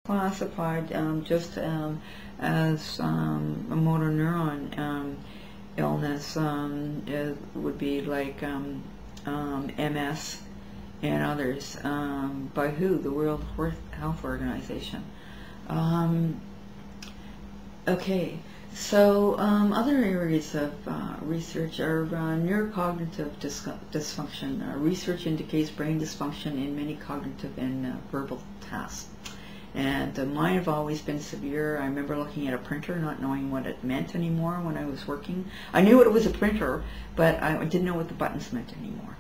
classified just as a motor neuron illness. It would be like MS and others, by who? The World Health Organization. Okay, so other areas of research are neurocognitive dysfunction. Research indicates brain dysfunction in many cognitive and verbal tasks. And mine have always been severe. I remember looking at a printer, not knowing what it meant anymore when I was working. I knew it was a printer, but I didn't know what the buttons meant anymore.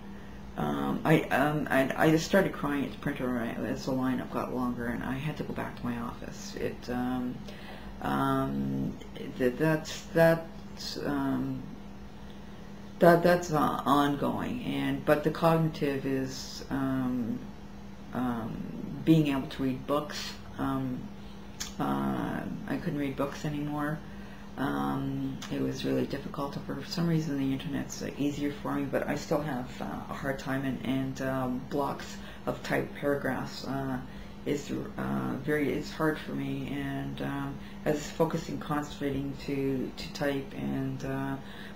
I just started crying at the printer as the lineup got longer, and I had to go back to my office. That's ongoing, but the cognitive is being able to read books. I couldn't read books anymore. It was really difficult. For some reason, the internet's easier for me, but I still have a hard time, and blocks of typed paragraphs is it's hard for me, and as concentrating to type and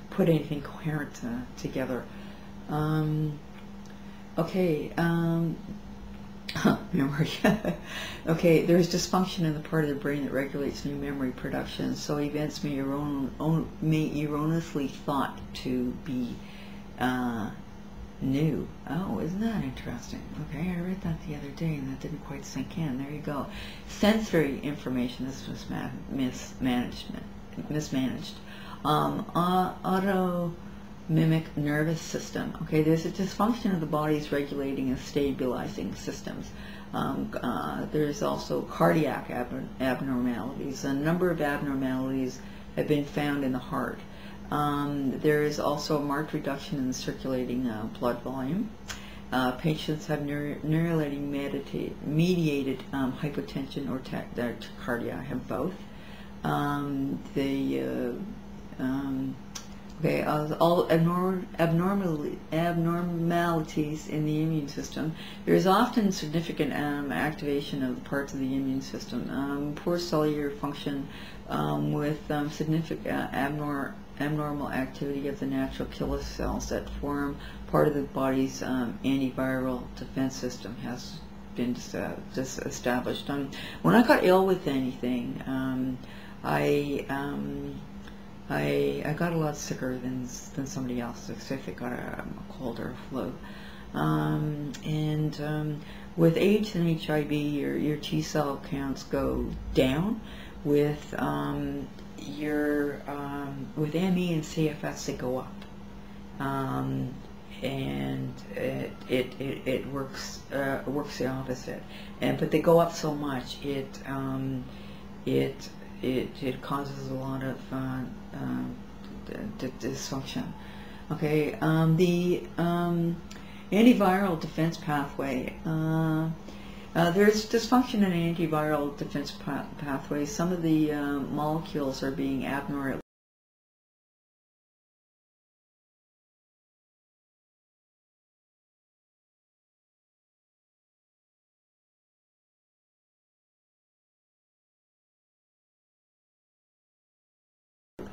put anything coherent together. Okay. Memory. Okay, there is dysfunction in the part of the brain that regulates new memory production, so events may erroneously thought to be new. Oh, isn't that interesting? Okay, I read that the other day and that didn't quite sink in. There you go. Sensory information is mismanaged. Autonomic nervous system. Okay, there's a dysfunction of the body's regulating and stabilizing systems. There's also cardiac abnormalities. A number of abnormalities have been found in the heart. There is also a marked reduction in the circulating blood volume. Patients have neurolating mediated hypotension or tachycardia. I have both. All abnormalities in the immune system. There is often significant activation of the parts of the immune system. Poor cellular function with significant abnormal activity of the natural killer cells that form part of the body's antiviral defense system has been established. When I got ill with anything, I got a lot sicker than somebody else, except if they got a cold or a flu. With AIDS and HIV, your T cell counts go down. With with ME and CFS, they go up. And it works the opposite. But they go up so much it causes a lot of dysfunction. Okay, the antiviral defense pathway. There's dysfunction in antiviral defense pathways. Some of the molecules are being abnormal.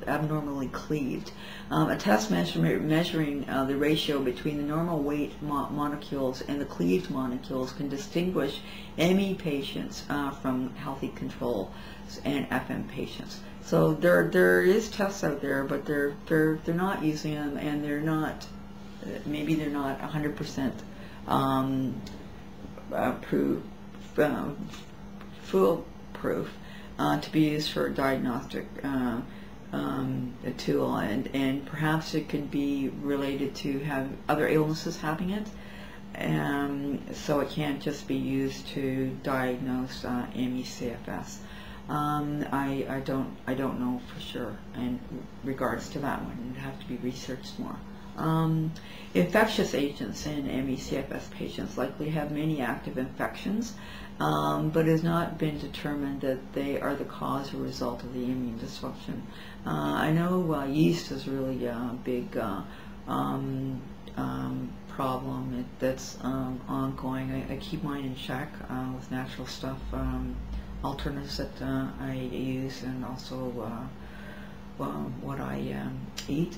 Abnormally cleaved. A test measuring the ratio between the normal weight molecules and the cleaved molecules can distinguish ME patients from healthy controls and FM patients. So there is tests out there, but they're not using them, and they're not, maybe they're not 100% foolproof to be used for a diagnostic a tool, and perhaps it could be related to have other illnesses having it, so it can't just be used to diagnose ME/CFS. I don't know for sure in regards to that one. It'd have to be researched more. Infectious agents in ME/CFS patients likely have many active infections, but it has not been determined that they are the cause or result of the immune dysfunction. I know yeast is really a big problem that's ongoing. I keep mine in check with natural stuff alternatives that I use, and also what I eat.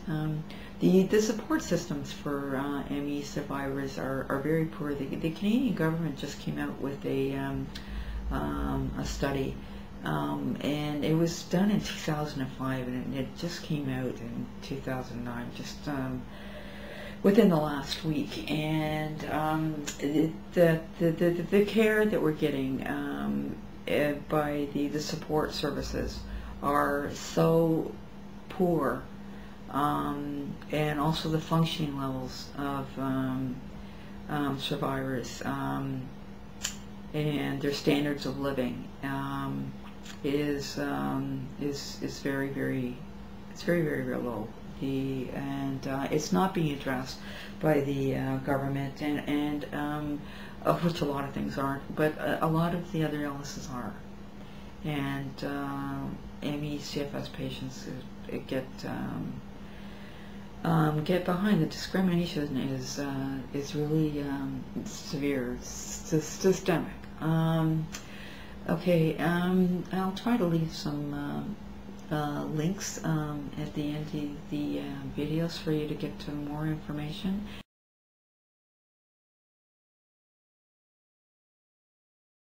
The support systems for ME survivors are very poor. The Canadian government just came out with a study, and it was done in 2005, and it just came out in 2009, just within the last week. And the care that we're getting by the support services are so poor, and also the functioning levels of survivors, and their standards of living is very, very, it's very, very, very low. It's not being addressed by the government, and of which a lot of things aren't, but a lot of the other illnesses are. And ME CFS patients get behind. The discrimination is really severe. It's systemic. Okay, I'll try to leave some links at the end of the videos for you to get to more information.